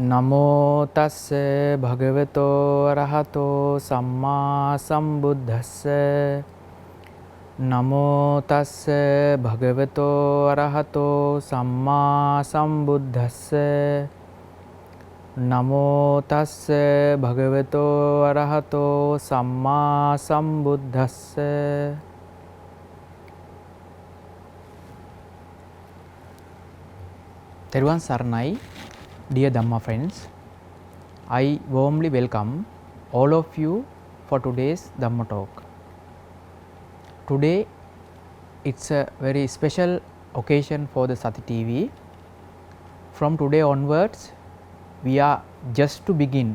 නමෝ තස්ස භගවතෝ අරහතෝ සම්මා සම්බුද්දස්ස නමෝ තස්ස භගවතෝ අරහතෝ සම්මා සම්බුද්දස්ස නමෝ තස්ස භගවතෝ අරහතෝ සම්මා සම්බුද්දස්ස. තෙරුවන් සරණයි. Dear Dhamma friends, I warmly welcome all of you for today's Dhamma talk. Today it's a very special occasion for the Sathi TV. From today onwards, we are just to begin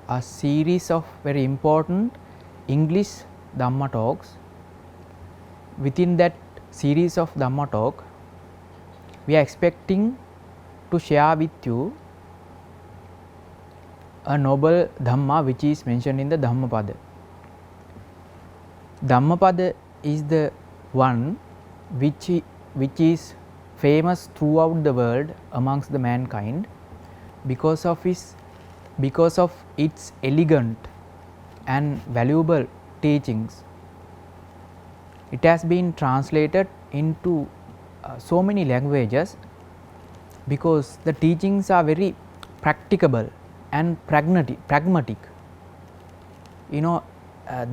a series of very important English Dhamma talks. Within that series of Dhamma talk, we are expecting to share with you a noble Dhamma which is mentioned in the Dhammapada. Dhammapada is the one which is famous throughout the world amongst the mankind because of its elegant and valuable teachings. It has been translated into so many languages because the teachings are very practicable and pragmatic.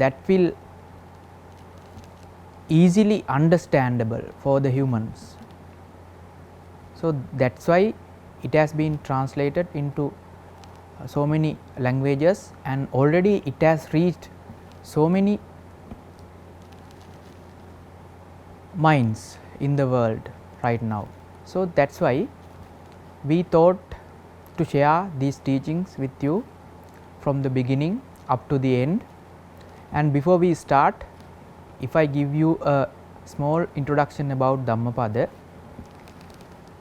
That will easily understandable for the humans. So that's why it has been translated into so many languages, and already it has reached so many minds in the world right now. So that's why we thought to share these teachings with you from the beginning up to the end. And before we start, if I give you a small introduction about Dhammapada.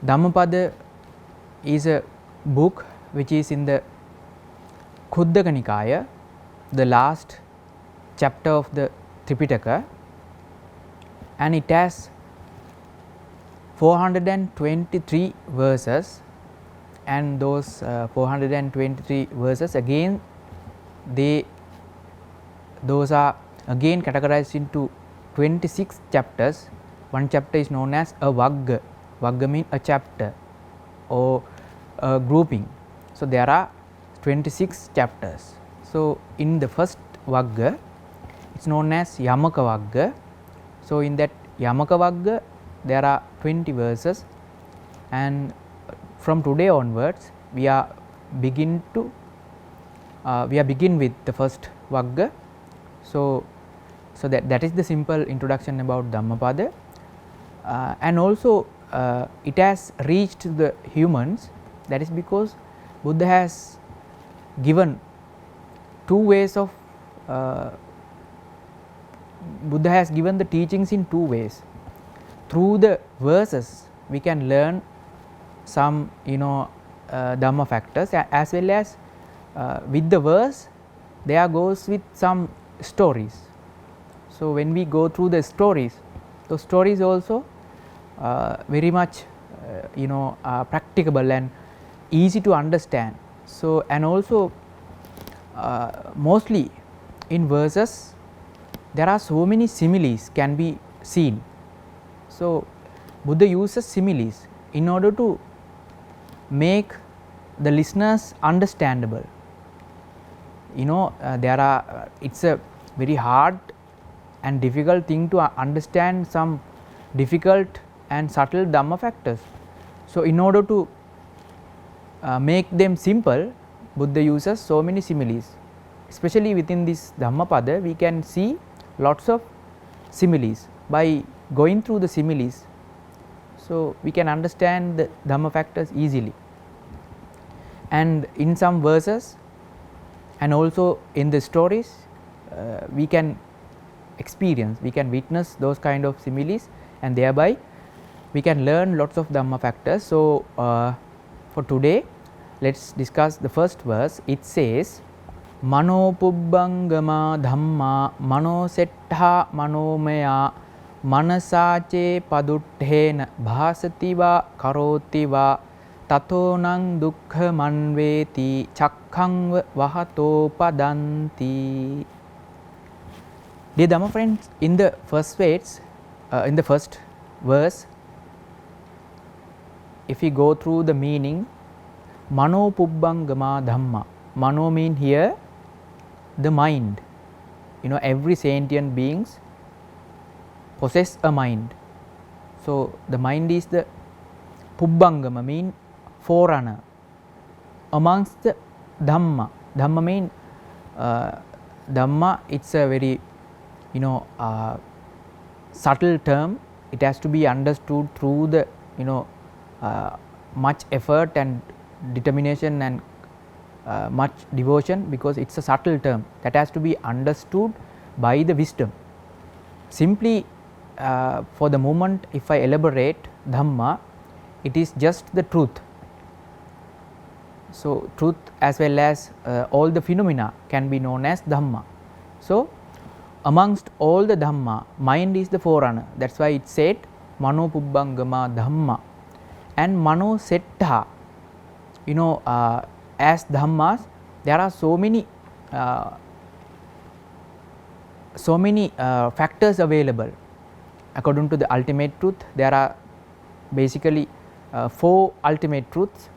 Dhammapada is a book which is in the Khuddaka Nikaya, the last chapter of the Tripitaka, and it has 423 verses, and those 423 verses again those are again categorized into 26 chapters. One chapter is known as a Vagga. Vagga means a chapter or a grouping. So there are 26 chapters. So in the first Vagga, it's known as Yamaka Vagga. So in that Yamaka Vagga there are 20 verses, and from today onwards we are begin with the first Vagga. So that is the simple introduction about Dhammapada, and also it has reached the humans. That is because Buddha has given two ways of Buddha has given the teachings in two ways. Through the verses we can learn some Dhamma factors, as well as with the verse there goes with some stories. So when we go through the stories, those stories also very much practicable and easy to understand. So and also mostly in verses there are so many similes can be seen. So Buddha uses similes in order to make the listeners understandable. It's a very hard and difficult thing to understand some difficult and subtle Dhamma factors. So in order to make them simple, Buddha uses so many similes. Especially within this Dhammapada we can see lots of similes. By going through the similes, so we can understand the Dhamma factors easily. And in some verses and also in the stories we can experience, we can witness those kind of similes, and thereby we can learn lots of Dhamma factors. So for today let's discuss the first verse. It says, Mano pubbangama dhamma mano settha manomaya මනසාචේ පදුට්ඨේන භාසතිවා කරෝතිවා tato nang dukkha manveti chakkang vahato padanti. Dear Dhamma friends, in the first verse, if we go through the meaning, mano pubbangama dhamma. Mano mean here the mind. Every sentient beings possess a mind. So the mind is the pubbangama, mean forerunner amongst the dhamma. Dhamma mean dhamma. It's a very subtle term. It has to be understood through the much effort and determination and much devotion, because it's a subtle term that has to be understood by the wisdom. Simply for the moment, if I elaborate Dhamma, it is just the truth. So truth as well as all the phenomena can be known as Dhamma. So amongst all the Dhamma, mind is the forerunner. That's why it said mano pubbangama Dhamma and mano setta. As Dhammas, there are so many factors available. According to the ultimate truth, there are basically 4 ultimate truths.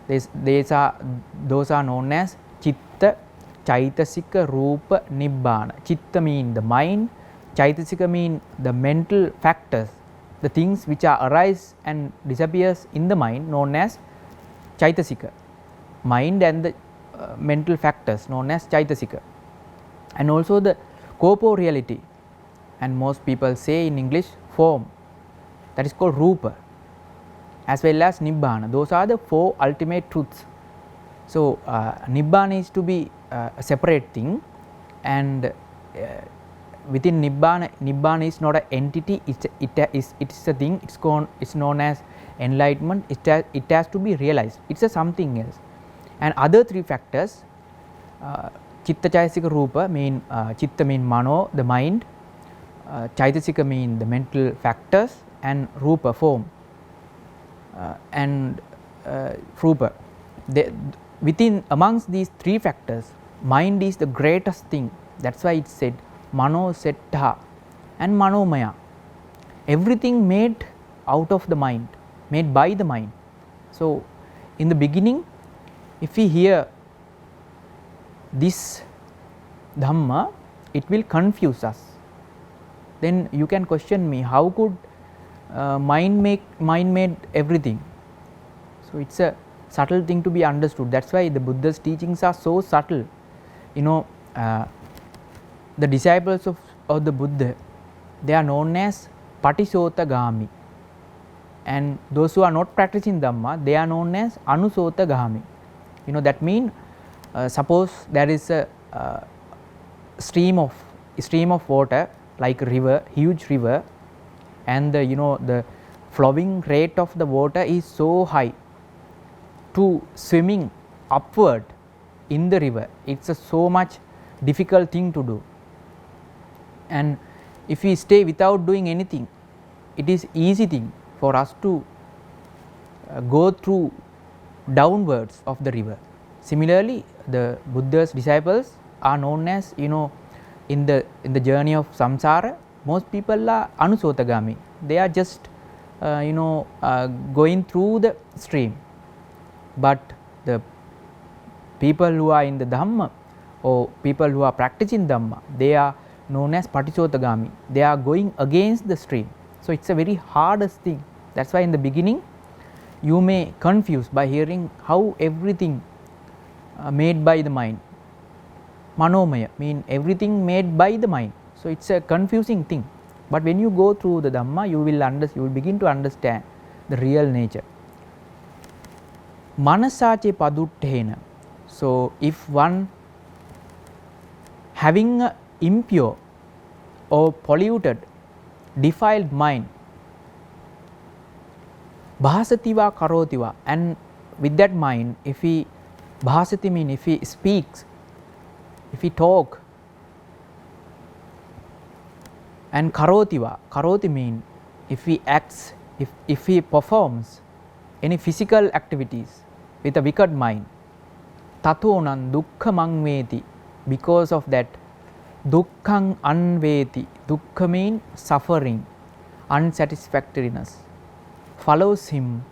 Those are known as Chitta, Chaitasika, Rupa, Nibbana. Chitta mean the mind, Chaitasika mean the mental factors, the things which are arise and disappears in the mind, known as Chaitasika. Mind and the mental factors known as Chaitasika. And also the corporeality, and most people say in English form, that is called Rupa, as well as Nibbana. Those are the 4 ultimate truths. So Nibbana is to be a separate thing, and within Nibbana is not an entity, it is a thing. It's known as enlightenment. It has to be realized. It's a something else. And other 3 factors, Chitta, Chaitasika, Rupa mean Chitta mean mano, the mind, Chaitasika mean the mental factors, and Rupa form, and Rupa. Within amongst these 3 factors, mind is the greatest thing. That's why it said mano setta and manomaya. Everything made out of the mind, made by the mind. So in the beginning, if we hear this Dhamma, it will confuse us. Then you can question me, how could mind made everything? So it's a subtle thing to be understood. That's why the Buddha's teachings are so subtle. The disciples of the Buddha, they are known as Patisotagami, and those who are not practicing Dhamma, they are known as Anusotagami. That means suppose there is a stream of water, like a river, huge river, and the flowing rate of the water is so high, to swimming upward in the river, it's a so much difficult thing to do. And if we stay without doing anything, it is easy thing for us to go through downwards of the river. Similarly, the Buddha's disciples are known as, in the journey of samsara, most people are Anusotagami. They are just going through the stream. But the people who are in the Dhamma, or people who are practicing Dhamma, they are known as Patisotagami. They are going against the stream. So it's a very hardest thing. That's why in the beginning you may confuse by hearing how everything made by the mind. Manomaya mean everything made by the mind. So it's a confusing thing. But when you go through the Dhamma, you will begin to understand the real nature. Manasache paduttena. So if one having a impure or polluted, defiled mind, bhasativa karotiva, and with that mind, if he bhasati mean if he speaks, if he talk, and karotiva, karoti mean if he acts, if he performs, any physical activities with a wicked mind. Tatonan dukkha mangveti, because of that dukkhang anveti, dukkha means suffering, unsatisfactoriness, follows him.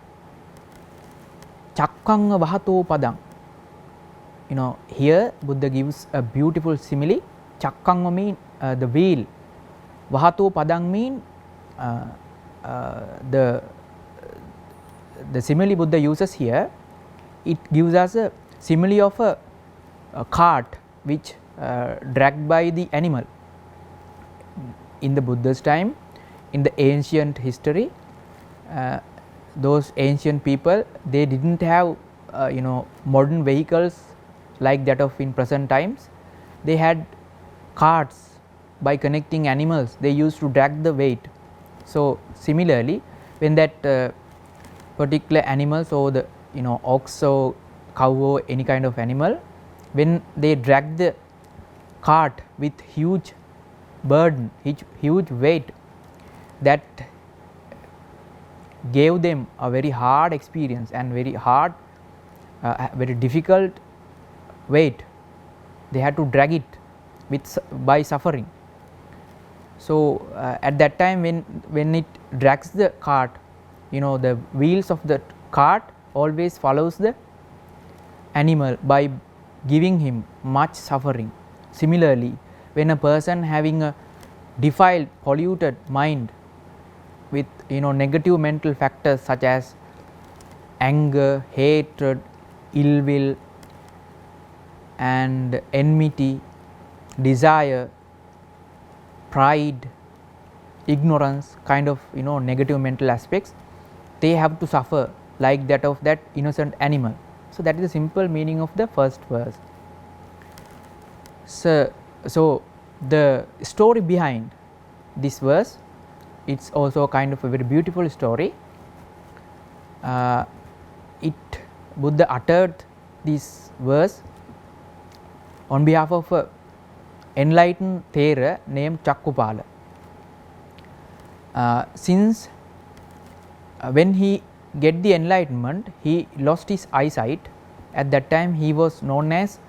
Chakkanga vahato padang. Here Buddha gives a beautiful simile. Chakkanga mean the wheel. Vahato padang mean the simile Buddha uses here. It gives us a simile of a cart which dragged by the animal. In the Buddha's time, in the ancient history, those ancient people, they didn't have modern vehicles like that of in present times. They had carts. By connecting animals, they used to drag the weight. So similarly, when that particular animals or the ox or cow or any kind of animal, when they drag the cart with huge burden, huge weight, that gave them a very hard experience and very hard, very difficult weight. They had to drag it by suffering. So at that time, when it drags the cart, the wheels of the cart always follows the animal by giving him much suffering. Similarly, when a person having a defiled, polluted mind with negative mental factors such as anger, hatred, ill will and enmity, desire, pride, ignorance, kind of negative mental aspects, they have to suffer like that of that innocent animal. So that is the simple meaning of the first verse. So the story behind this verse, it's also kind of a very beautiful story. Buddha uttered this verse on behalf of a enlightened Thero named Cakkupala. Since when he get the enlightenment, he lost his eyesight. At that time, he was known as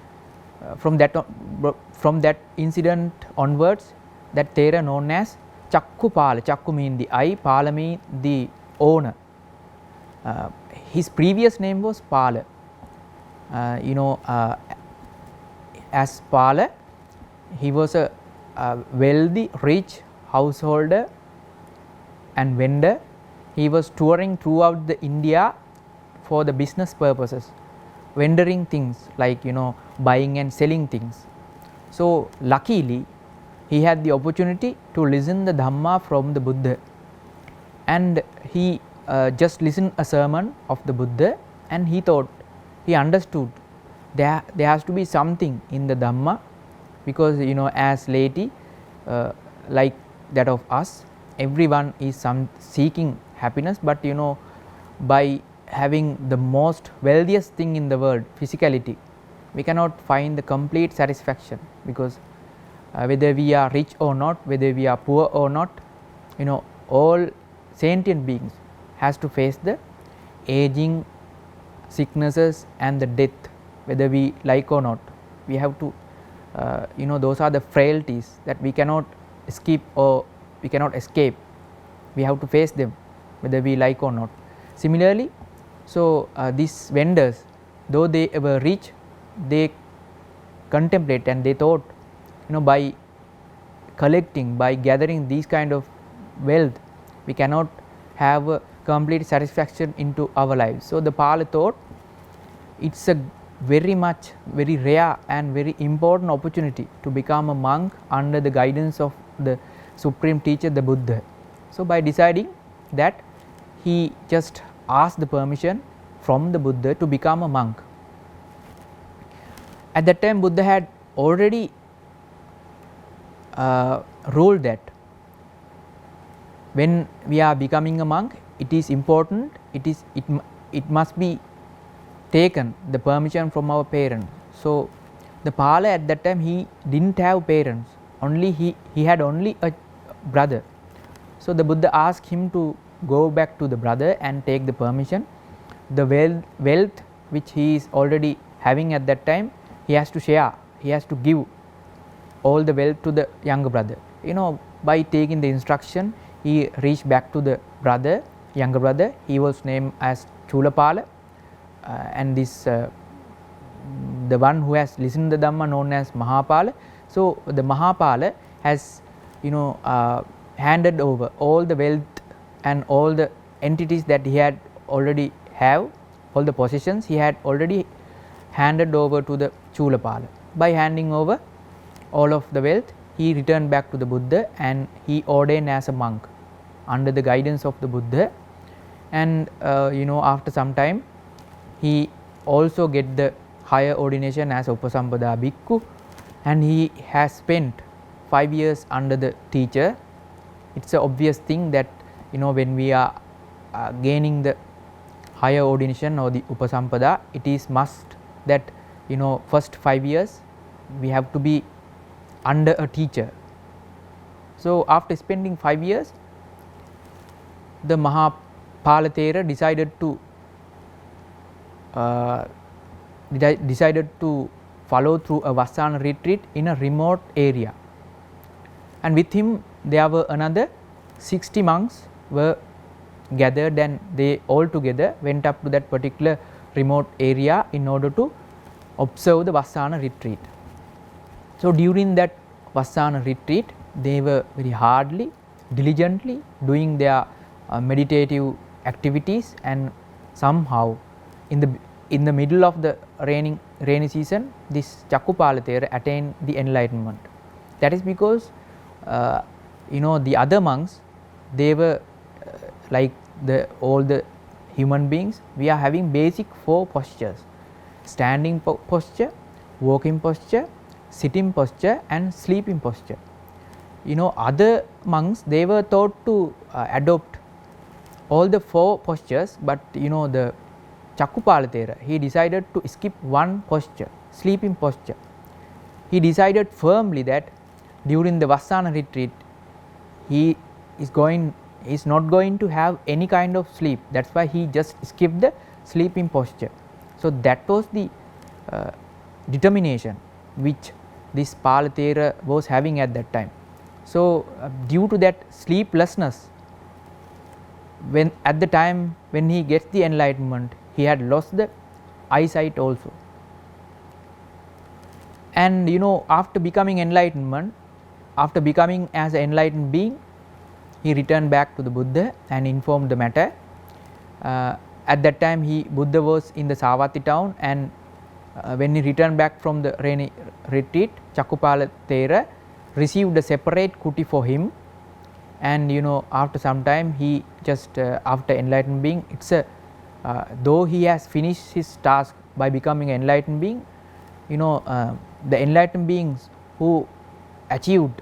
from that incident onwards, that Thero known as Cakkupala. Cakku mean the eye, Pala mean the owner. His previous name was Pala. As Pala, he was a wealthy, rich householder and vendor. He was touring throughout the India for the business purposes, vendoring things like buying and selling things. So luckily, he had the opportunity to listen the Dhamma from the Buddha, and he just listened a sermon of the Buddha, and he understood there has to be something in the Dhamma, because as laity like that of us, everyone is seeking happiness, but by having the most wealthiest thing in the world, physicality, we cannot find the complete satisfaction, because whether we are rich or not, whether we are poor or not, all sentient beings has to face the aging, sicknesses and the death, whether we like or not. We have to those are the frailties that we cannot escape, or we cannot escape. We have to face them whether we like or not. Similarly, so these vendors, though they were rich, they contemplate and they thought, by collecting, by gathering these kind of wealth, we cannot have a complete satisfaction into our lives. So the Pala thought it's a very rare and very important opportunity to become a monk under the guidance of the supreme teacher, the Buddha. So by deciding that, he just asked the permission from the Buddha to become a monk. At that time, Buddha had already ruled that when we are becoming a monk, it is important, it must be taken the permission from our parents. So the Pala at that time, he didn't have parents, only he had only a brother. So the Buddha asked him to go back to the brother and take the permission. the wealth which he is already having at that time, he has to share, he has to give all the wealth to the younger brother. By taking the instruction, he reached back to the younger brother. He was named as Chulapala, and this the one who has listened to the Dhamma known as Mahapala. So the Mahapala has handed over all the wealth and all the entities that he had already have, all the possessions he had already handed over to the Chulapala. By handing over all of the wealth, he returned back to the Buddha and he ordained as a monk under the guidance of the Buddha. And after some time, he also get the higher ordination as Upasampada Bhikkhu, and he has spent 5 years under the teacher. It's an obvious thing that when we are gaining the higher ordination or the Upasampada, it is must that first 5 years we have to be under a teacher. So after spending 5 years, the Mahapala Thera decided to follow through a Vassana retreat in a remote area, and with him there were another 60 monks were gathered, and they all together went up to that particular remote area in order to observe the Vassana retreat. So during that Vassana retreat, they were very hardly, diligently doing their meditative activities, and somehow in the middle of the rainy season, this Chakkupala Thera attained the enlightenment. That is because the other monks, they were like all the human beings. We are having basic 4 postures: standing posture, walking posture, sitting posture and sleeping posture. Other monks, they were taught to adopt all the 4 postures, but the Chakkupala Thera, he decided to skip one posture, sleeping posture. He decided firmly that during the Vassana retreat, he is not going to have any kind of sleep. That's why he just skipped the sleeping posture. So that was the determination which this Pala Thera was having at that time. So due to that sleeplessness, at the time when he gets the enlightenment, he had lost the eyesight also. And after becoming as an enlightened being, he returned back to the Buddha and informed the matter. At that time, Buddha was in the Savatthi town, and when he returned back from the rainy retreat, Chakkupala Thera received a separate kuti for him. And after some time, he just after enlightened being, though he has finished his task by becoming an enlightened being, the enlightened beings who achieved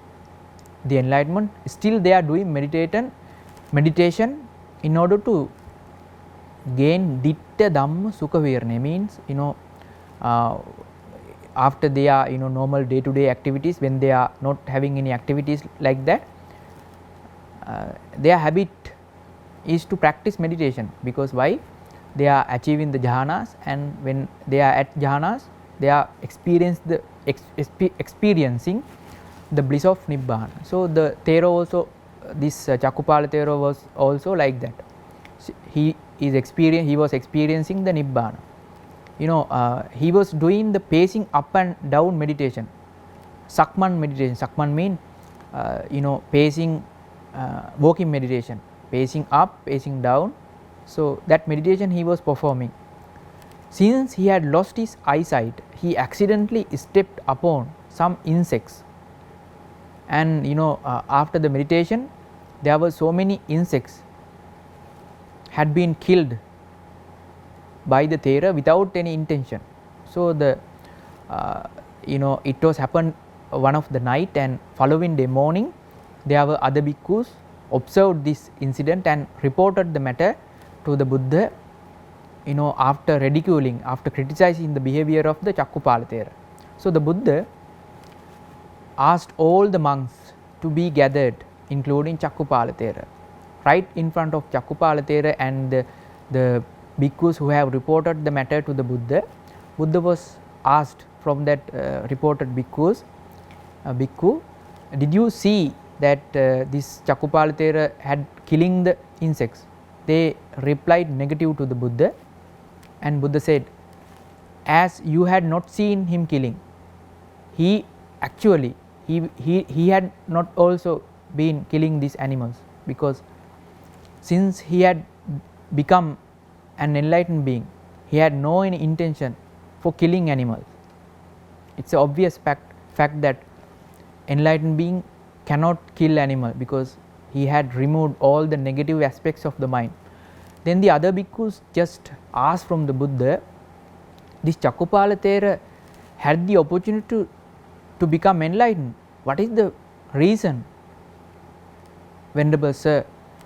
the enlightenment, still they are doing meditation in order to gain Ditta Dhamma Sukha Virana. Means after they are normal day to day activities, when they are not having any activities like that, their habit is to practice meditation. Because why? They are achieving the jhanas, and when they are at jhanas, they are experiencing the bliss of Nibbana. So the Thero also, this Chakkupala Thero was also like that. He was experiencing the Nibbana. He was doing the pacing up and down meditation, Sakman meditation. Sakman mean pacing, walking meditation, pacing up, pacing down. So that meditation he was performing. Since he had lost his eyesight, he accidentally stepped upon some insects, and after the meditation, there were so many insects had been killed by the Thera without any intention. So the it was happened one of the night, and following day morning, there were other bhikkhus observed this incident and reported the matter to the Buddha, after ridiculing, after criticizing the behavior of the Chakkupala Thera. So the Buddha asked all the monks to be gathered, including Chakkupala Thera, right in front of Chakkupala Thera and the bhikkhus who have reported the matter to the Buddha, Buddha was asked from that reported bhikkhus, bhikkhu, did you see that this Cakkupala Thera had killing the insects? They replied negative to the Buddha, and Buddha said, as you had not seen him killing, he actually he had not also been killing these animals, because since he had become an enlightened being, he had no any intention for killing animals. It's an obvious fact that enlightened being cannot kill animal, because he had removed all the negative aspects of the mind. Then the other bhikkhus just asked from the Buddha, this Cakkupala Thera had the opportunity to become enlightened. What is the reason, Venerable Sir,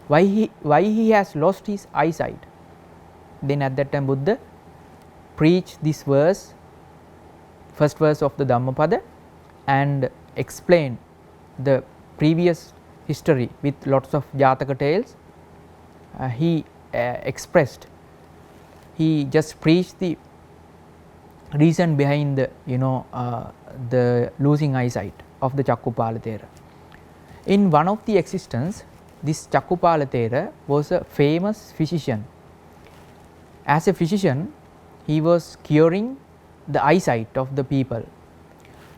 why he has lost his eyesight? Then at that time Buddha preached this verse, first verse of the Dhammapada, and explained the previous history with lots of Jataka tales. He expressed, he just preached the reason behind the the losing eyesight of the Cakkupala Thera. In one of the existence, this Cakkupala Thera was a famous physician. As a physician, he was curing the eyesight of the people.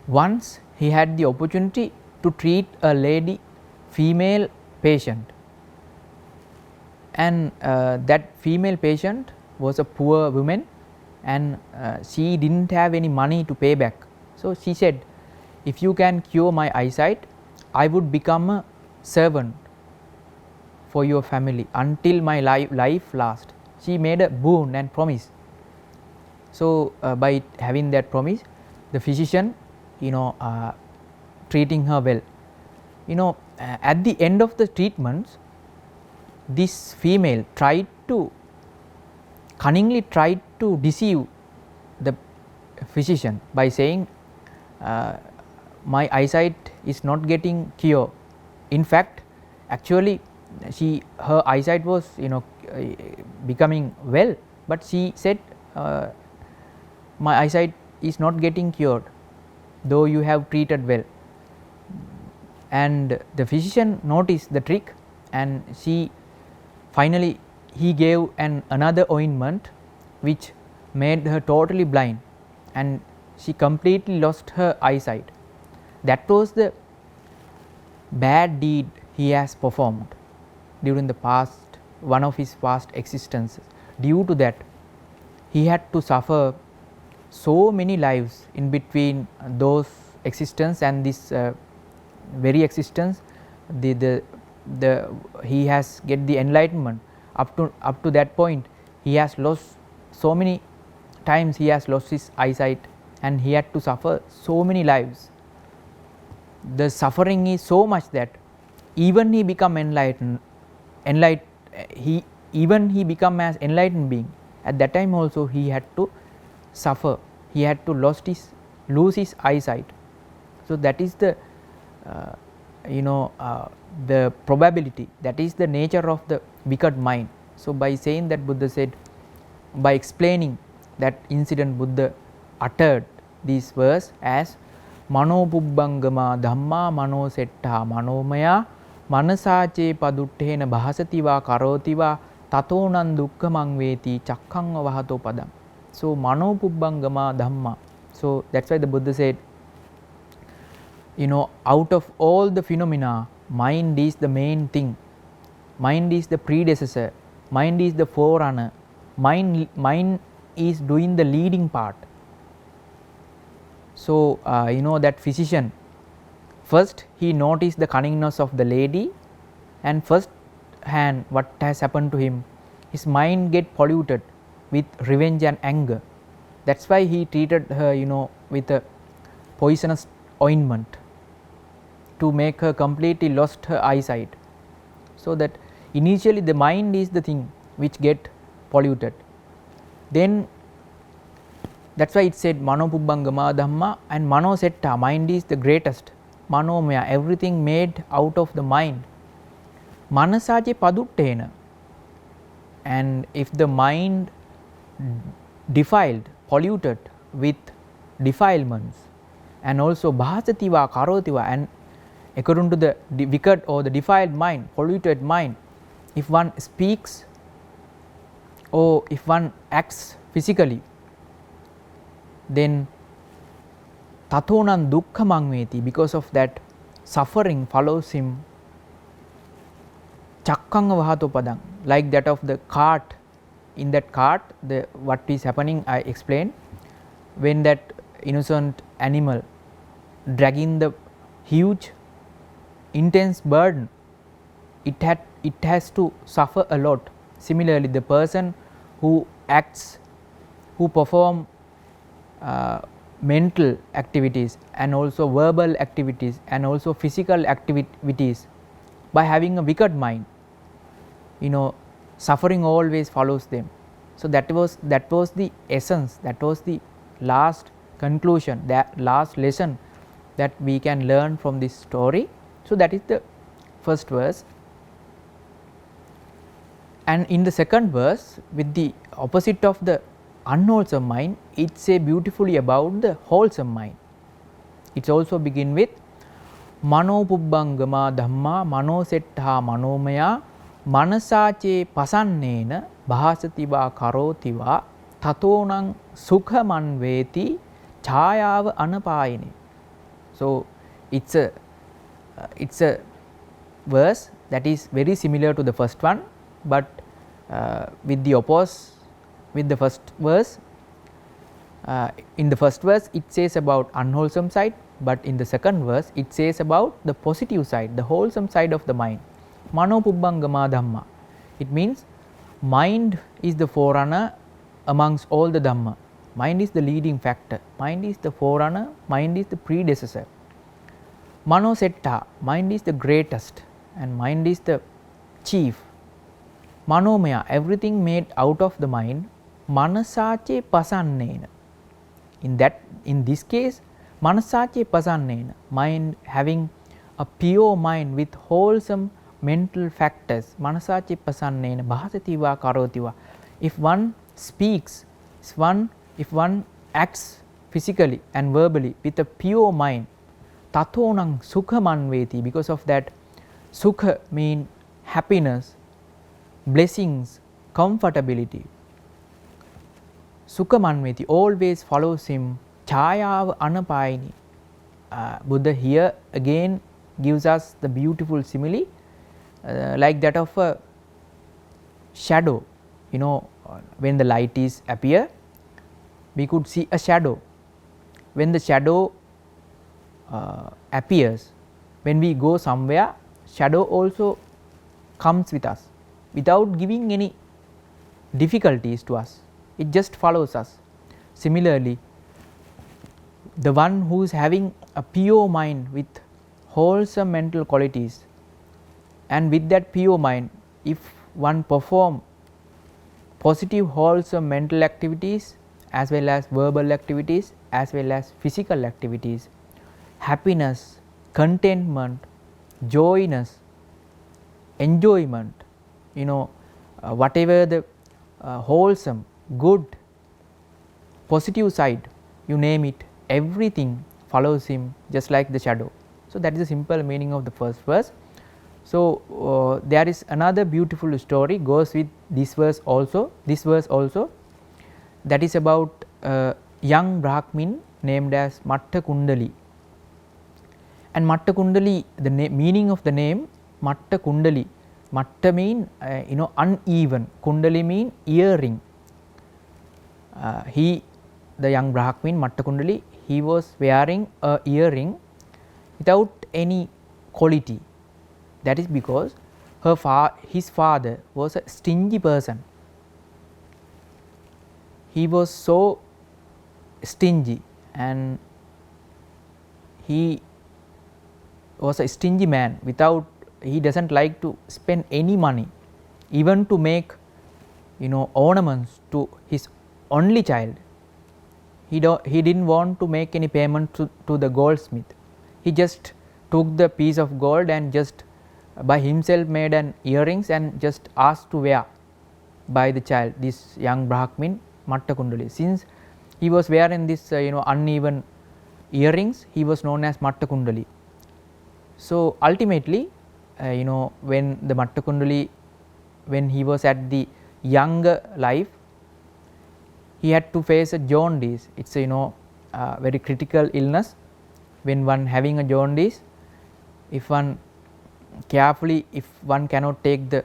Once he had the opportunity to treat a lady, female patient, and that female patient was a poor woman, and she didn't have any money to pay back. So she said, if you can cure my eyesight, I would become a servant for your family until my life lasts. She made a boon and promise. So by having that promise, the physician treating her well. At the end of the treatments, this female cunningly tried to deceive the physician by saying, my eyesight is not getting cured. In fact, actually her eyesight was becoming well, but she said, my eyesight is not getting cured though you have treated well. And the physician noticed the trick, and finally he gave another ointment which made her totally blind, and she completely lost her eyesight. That was the bad deed he has performed during the past, one of his past existences. Due to that, he had to suffer so many lives in between those existence and this very existence. He has get the enlightenment. Up to that point, he has lost so many times, he has lost his eyesight, and he had to suffer so many lives. The suffering is so much that even he become enlightened, even he become as enlightened being, at that time also he had to suffer, he had to lose his eyesight. So that is the the probability, that is the nature of the wicked mind. So by saying that, Buddha said, by explaining that incident, Buddha uttered this verse as Mano pubbangama dhamma mano setta manomaya manasache paduttena bhasativa karotiva tatonan dukkhamang veti chakkanga vahato padam. So mano pubbangama dhamma. So that's why the Buddha said, out of all the phenomena, mind is the main thing, mind is the predecessor, mind is the forerunner, mind is doing the leading part. So that physician, first he noticed the cunningness of the lady, and first hand what has happened to him, his mind get polluted with revenge and anger. That's why he treated her with a poisonous ointment to make her completely lost her eyesight. So that initially the mind is the thing which get polluted. Then that's why it said Mano pubbangama dhamma, and mano setta, mind is the greatest. Manomaya, everything made out of the mind. Manasaje paduttena, and if the mind defiled, polluted with defilements, and also bhasativa karotiva, and according to the wicked or the defiled mind, polluted mind, if one speaks or if one acts physically, then tatonan dukkhamang veti, because of that suffering follows him. Chakkanga vahato padang, like that of the cart. In that cart, what is happening I explained. When that innocent animal dragging the huge intense burden, it has to suffer a lot. Similarly, the person who acts, who perform mental activities and also verbal activities and also physical activities by having a wicked mind, suffering always follows them. So that was the essence, that was the last conclusion, that last lesson that we can learn from this story. So that is the first verse. And in the second verse, with the opposite of the unwholesome mind, it say beautifully about the wholesome mind. It also begin with mano pubbangama dhamma mano setta manomaya manasache pasannena bhasativa karotiva tatonang sukhaman veti chayava anapayine. So it's a verse that is very similar to the first one, but with the first verse. In the first verse it says about unwholesome side, but in the second verse it says about the positive side, the wholesome side of the mind. Mano pubbangama dhamma, it means mind is the forerunner amongst all the Dhamma. Mind is the leading factor, mind is the forerunner, mind is the predecessor. Mano setta, mind is the greatest and mind is the chief. Manomaya, everything made out of the mind. Manasache pasannena, in this case manasache pasannena, mind having a pure mind with wholesome mental factors. Manasache pasannena bhasativa karotiva, if one speaks, if one acts physically and verbally with a pure mind, tatonang sukhaman veti, because of that sukha mean happiness, blessings, comfortability. Sukhamanveti always follows him. Chayava anapayini. Buddha here again gives us the beautiful simile, like that of a shadow. When the light is appear, we could see a shadow. When the shadow appears, when we go somewhere, shadow also comes with us without giving any difficulties to us. It just follows us. Similarly, the one who is having a pure mind with wholesome mental qualities, and with that pure mind, if one perform positive wholesome mental activities as well as verbal activities as well as physical activities, happiness, contentment, joyness, enjoyment, whatever the wholesome, good, positive side, you name it, everything follows him just like the shadow. So that is the simple meaning of the first verse. So there is another beautiful story goes with this verse also, that is about a young Brahmin named as Matta Kundali. And Matta Kundali, the meaning of the name Matta Kundali, Matta mean uneven, Kundali mean earring. The young Brahmin Matta Kundali, he was wearing a earring without any quality. That is because his father was a stingy person. He was so stingy and he was a stingy man. He doesn't like to spend any money, even to make ornaments to his only child. He didn't want to make any payment to the goldsmith. He just took the piece of gold and just by himself made an earrings and just asked to wear by the child, this young Brahmin. Matta Kundali. Since he was wearing this uneven earrings, he was known as Matta Kundali. So ultimately, when the Matta Kundali, when he was at the younger life, he had to face a jaundice. It's a very critical illness. When one having a jaundice, if one carefully, if one cannot take the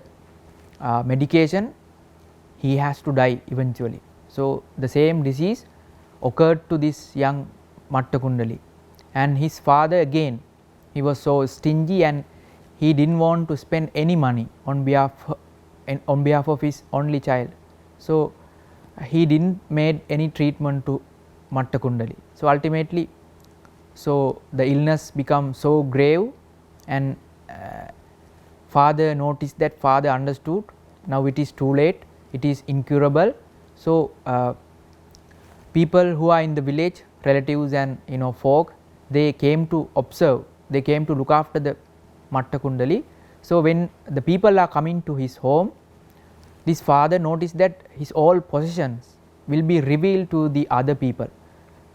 medication, he has to die eventually. So the same disease occurred to this young Matta Kundali, and his father again, he was so stingy and he didn't want to spend any money on behalf of his only child. So he didn't made any treatment to Matta Kundali. So ultimately, so the illness become so grave, and father noticed that, father understood, now it is too late, it is incurable. So people who are in the village, relatives and folk, they came to observe, they came to look after the Matta Kundali. So when the people are coming to his home, this father noticed that his all possessions will be revealed to the other people.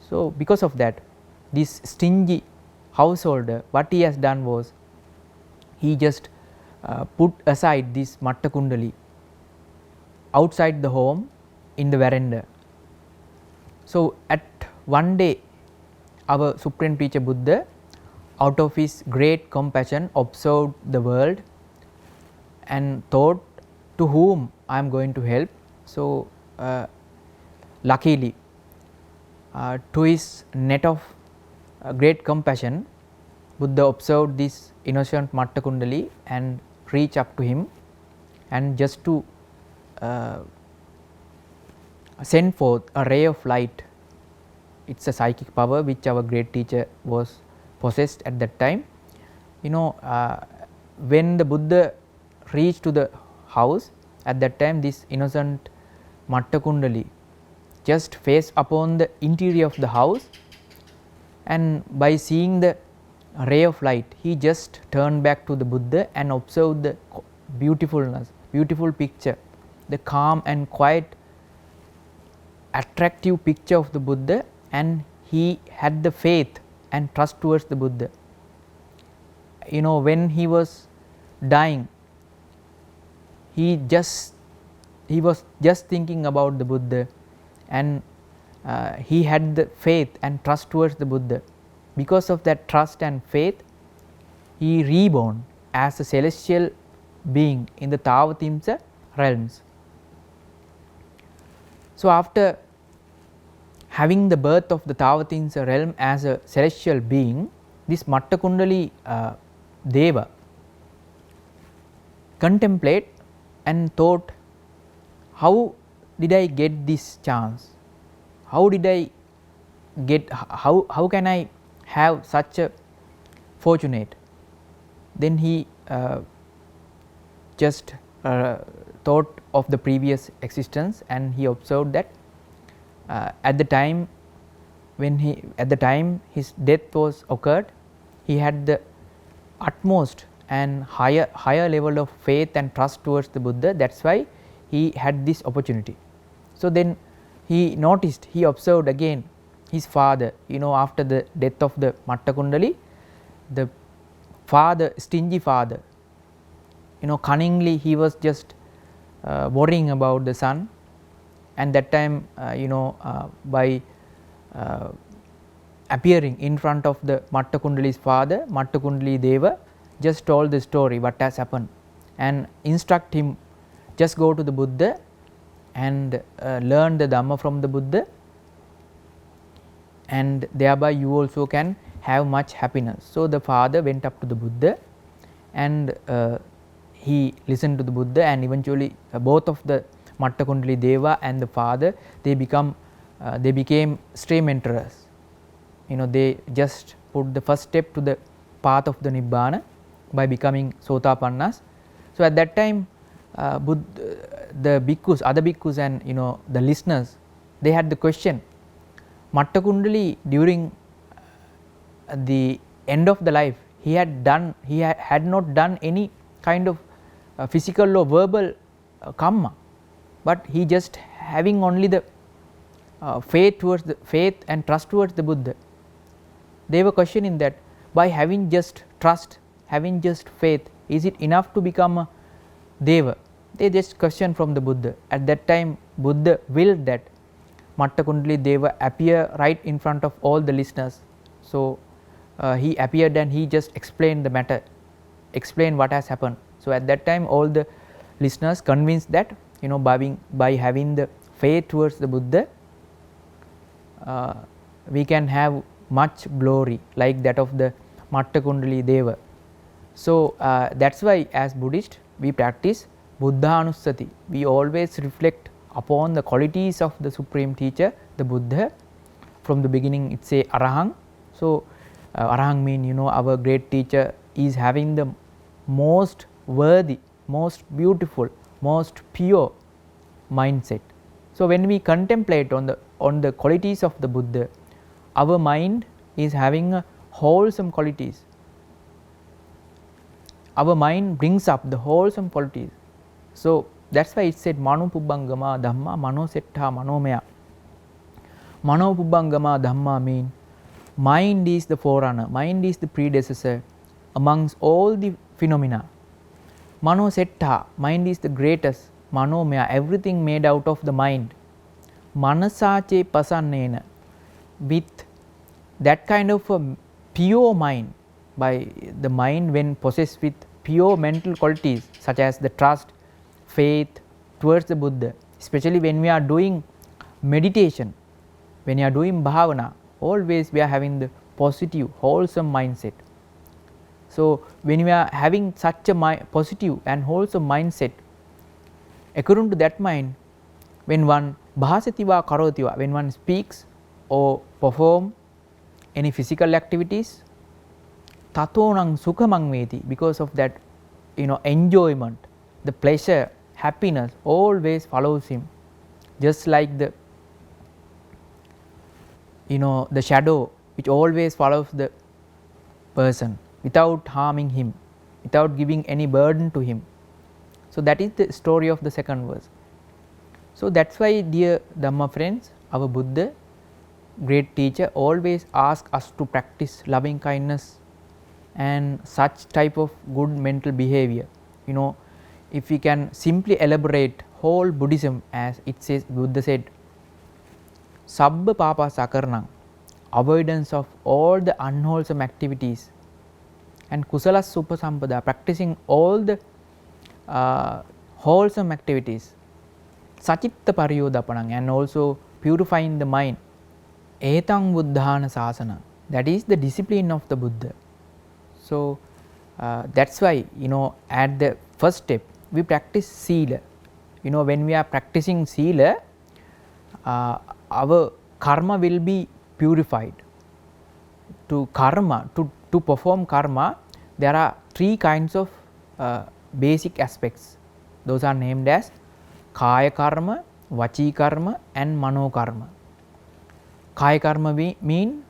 So because of that, this stingy householder, what he has done was, he just put aside this Matta Kundali outside the home in the veranda. So at one day, our Supreme Teacher Buddha, out of his great compassion, observed the world and thought, to whom I am going to help. So luckily, to his net of great compassion, Buddha observed this innocent Matta Kundali and reached up to him, and just to send forth a ray of light. It's a psychic power which our great teacher was possessed at that time. When the Buddha reached to the house, at that time this innocent Matta Kundali just faced upon the interior of the house, and by seeing the ray of light, he just turned back to the Buddha and observed the beautifulness, beautiful picture, the calm and quiet attractive picture of the Buddha, and he had the faith and trust towards the Buddha. When he was dying, he was just thinking about the Buddha, and he had the faith and trust towards the Buddha. Because of that trust and faith, he reborn as a celestial being in the Tavatimsa realms. So after having the birth of the Tavatimsa realm as a celestial being, this Matta Kundali Deva contemplate and thought, how did I get this chance? How did I get, how can I have such a fortunate? Then he just thought of the previous existence, and he observed that at the time his death was occurred, he had the utmost and higher level of faith and trust towards the Buddha. That's why he had this opportunity. So then he noticed, he observed again his father, after the death of the Matta Kundali, the father, stingy father, cunningly he was just worrying about the son, and that time by appearing in front of the Matta Kundali's father, Matta Kundali Deva just told the story what has happened and instruct him, just go to the Buddha and learn the Dhamma from the Buddha, and thereby you also can have much happiness. So the father went up to the Buddha, and he listened to the Buddha, and eventually both of the Matta Kundali Deva and the father, they became stream enterers. They just put the first step to the path of the Nibbana by becoming Sotapannas. So at that time, the bhikkhus, other bhikkhus and the listeners, they had the question, Matta Kundali during the end of the life, he had not done any kind of physical or verbal karma, but he just having only the faith and trust towards the Buddha. They were questioning that by having just trust, having just faith, is it enough to become a Deva? They just questioned from the Buddha. At that time Buddha willed that Matta Kundali Deva appear right in front of all the listeners. So he appeared and he just explained the matter, explained what has happened. So at that time all the listeners convinced that by having the faith towards the Buddha, we can have much glory like that of the Matta Kundali Deva. So that's why as Buddhist we practice Buddhanussati. We always reflect upon the qualities of the supreme teacher, the Buddha. From the beginning it say Arahang. So Arahang mean our great teacher is having the most worthy, most beautiful, most pure mindset. So when we contemplate on the qualities of the Buddha, our mind is having a wholesome qualities. Our mind brings up the wholesome qualities. So that's why it said Mano Pubbangama Dhamma Mano Setta Manomaya. Mano Pubbangama Dhamma mean mind is the forerunner, mind is the predecessor amongst all the phenomena. Mano Setta, mind is the greatest. Manomaya, everything made out of the mind. Manasache Pasannena, with that kind of a pure mind, by the mind when possessed with pure mental qualities such as the trust, faith towards the Buddha, especially when we are doing meditation, when we are doing bhavana, always we are having the positive, wholesome mindset. So when we are having such a positive and wholesome mindset, according to that mind, when one bhasativa karotiva, when one speaks or perform any physical activities, tatonang sukhamang veti, because of that enjoyment, the pleasure, happiness always follows him, just like the the shadow which always follows the person without harming him, without giving any burden to him. So that is the story of the second verse. So that's why, dear Dhamma friends, our Buddha, great teacher, always asks us to practice loving kindness and such type of good mental behavior. If we can simply elaborate whole Buddhism, as it says, Buddha said, Sabba Papa Sakaranang, avoidance of all the unwholesome activities, and Kusalas Supasampada, practicing all the wholesome activities, Sachitta Pariyodapanang, and also purifying the mind, Etang Buddhana Sasana, that is the discipline of the Buddha. So that's why at the first step we practice Sila. When we are practicing Sila, our karma will be purified. To karma, to perform karma, there are three kinds of basic aspects. Those are named as Kaya Karma, Vachi Karma and Mano Karma. Kaya Karma mean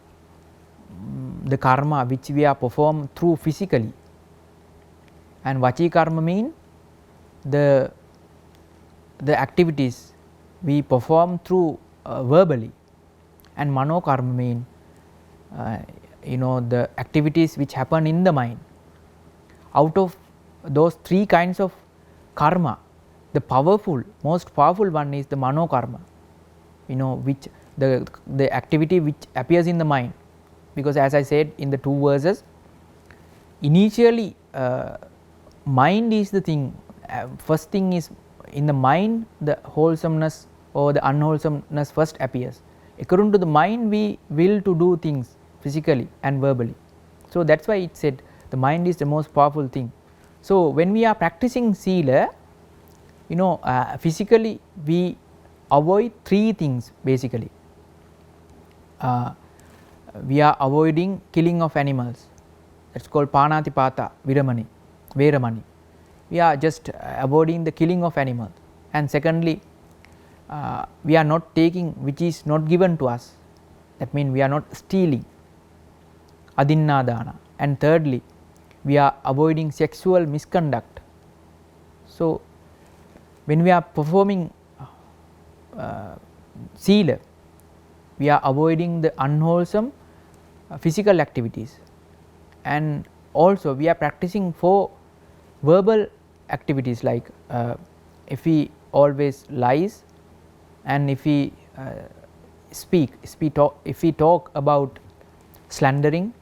the karma which we are perform through physically, and Vachi Karma mean the activities we perform through verbally, and Mano Karma mean the activities which happen in the mind. Out of those three kinds of karma, the most powerful one is the Mano Karma, which the activity which appears in the mind. Because as I said in the two verses, initially mind is the thing, first thing is in the mind the wholesomeness or the unwholesomeness first appears. According to the mind we will to do things physically and verbally. So that's why it said the mind is the most powerful thing. So when we are practicing Sila, physically we avoid three things basically. We are avoiding killing of animals, that's called Panatipata Veramani. We are just avoiding the killing of animals. And secondly, we are not taking which is not given to us, that means we are not stealing, Adinnadana. And thirdly, we are avoiding sexual misconduct. So when we are performing Sila, we are avoiding the unwholesome physical activities, and also we are practicing 4 verbal activities like if we always lies, and if we if we talk about slandering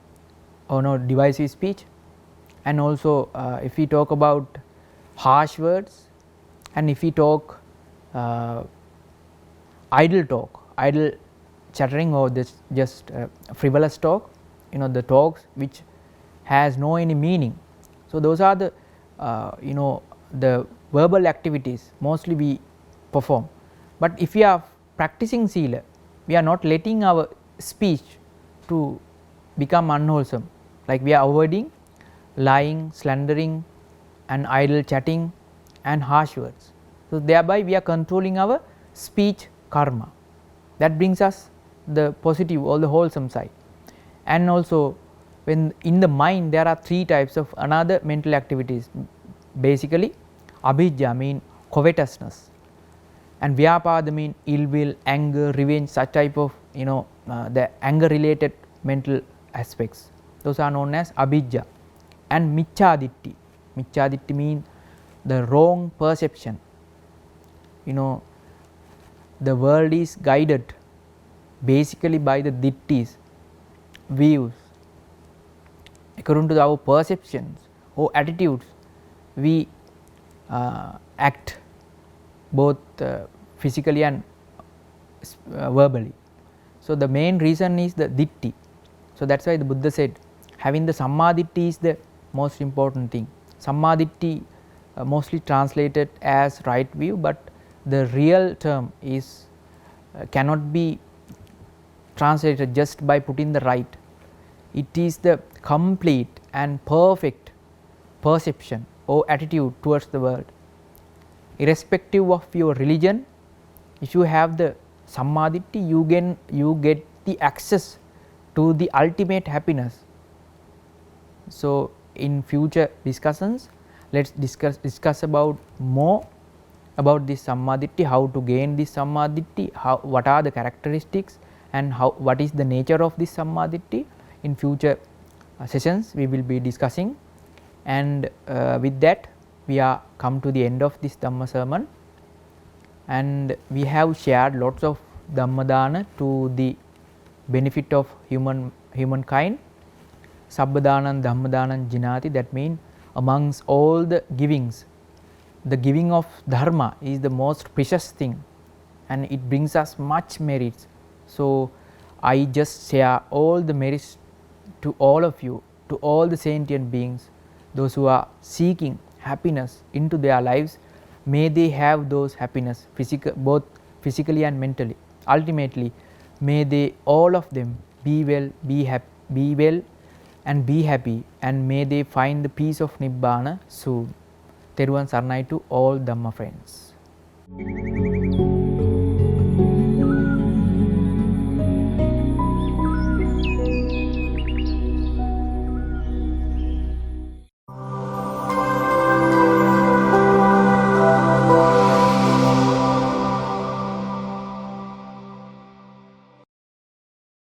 or no divisive speech, and also if we talk about harsh words, and if we talk idle chattering, or this just frivolous talk, the talks which has no any meaning. So those are the the verbal activities mostly we perform. But if we are practicing sila, we are not letting our speech to become unwholesome, like we are avoiding lying, slandering and idle chatting and harsh words. So thereby we are controlling our speech karma, that brings us the positive or the wholesome side. And also when in the mind there are 3 types of another mental activities, basically abhijja mean covetousness, and vyapada mean ill will, anger, revenge, such type of the anger related mental aspects, those are known as abhijja. And micchaditti mean the wrong perception, the world is guided basically by the dittis, views, according to our perceptions or attitudes we act both physically and verbally. So the main reason is the ditti. So that is why the Buddha said having the sammaditthi is the most important thing. Sammaditthi mostly translated as right view, but the real term is cannot be translated just by putting the right. It is the complete and perfect perception or attitude towards the world. Irrespective of your religion, if you have the sammaditthi, you get the access to the ultimate happiness. So in future discussions, let us discuss about more about this sammaditthi, how to gain this sammaditthi, what are the characteristics, and what is the nature of this sammaditthi. In future sessions we will be discussing, and with that we are come to the end of this Dhamma sermon, and we have shared lots of Dhamma dana to the benefit of humankind. Sabba danam Dhamma danam jinati, that means amongst all the givings, the giving of dharma is the most precious thing, and it brings us much merits. So I just share all the merits to all of you, to all the sentient beings, those who are seeking happiness into their lives. May they have those happiness, both physically and mentally. Ultimately, may they all of them be well, and be happy, and may they find the peace of Nibbana soon. Theruvan Saranai to all Dhamma friends.